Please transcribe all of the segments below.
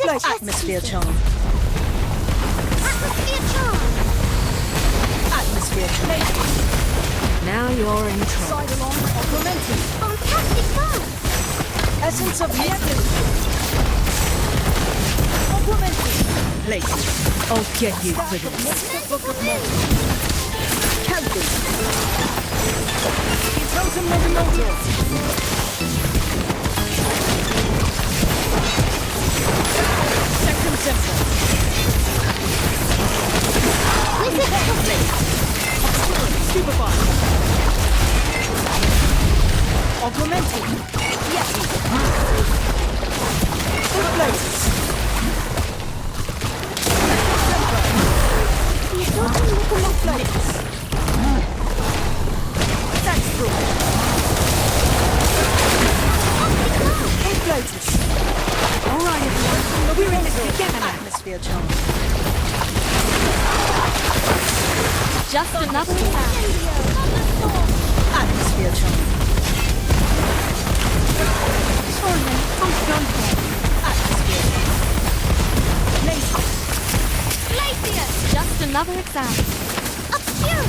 Atmosphere charm. Atmosphere charm. Atmosphere charm. Now you're in trouble. Side-along augmented. Fantastic fun. Essence of Reactive. Augmented. place. I'll get you for this. Book of Mode. Camping. Totem Movimoto. Second tempo. Wizard Place. Supervise. Augmented. Yes. Good places. Totem Movimoto. Places. That's true. Good places. All right, everyone. We're in this together now. Atmosphere charm. Just another attack. Atmosphere charm. Children, I'm done here. Atmosphere charm. Places. Glacier. Just another exam. Obscure.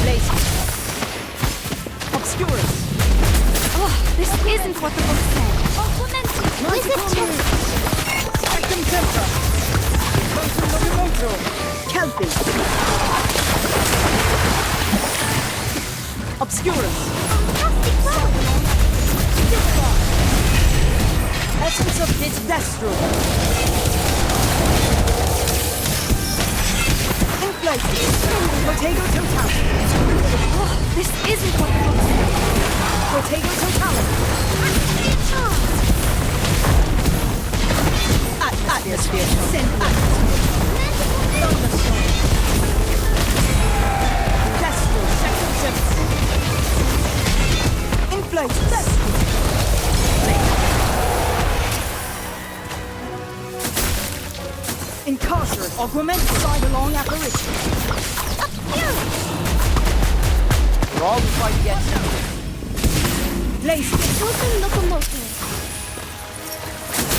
Places. Obscurus. Oh, this isn't what the book said. Augmented. Wizard chest. Second tempo. Totem Movimoto. Kelpie. Obscurus. Fantastic fun. Essence of its Destro. In places. Potato Total. Oh, this isn't what the book said. Potato Total. Atmosphere charm. Atmosphere charm. Magical Thunderstorm. Destro. Second tempo. In places. Destro. Incarcerate. Augmented. Side-along apparition. Obscure. Wrong fight yet. Lazy. Totem Locomoto.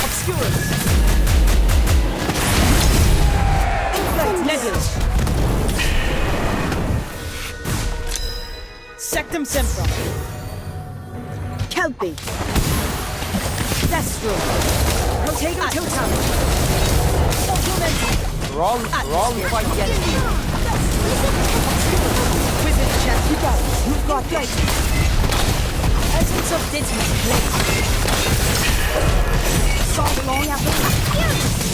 Obscurus. Inflate. Nebulous. Sectum Sempra. Kelpie. Destro. Potato Total. Augmented. Wrong fight yet. Wizard chest. You got it. You've got place. Essence of Disney. Place. Side-along apparition.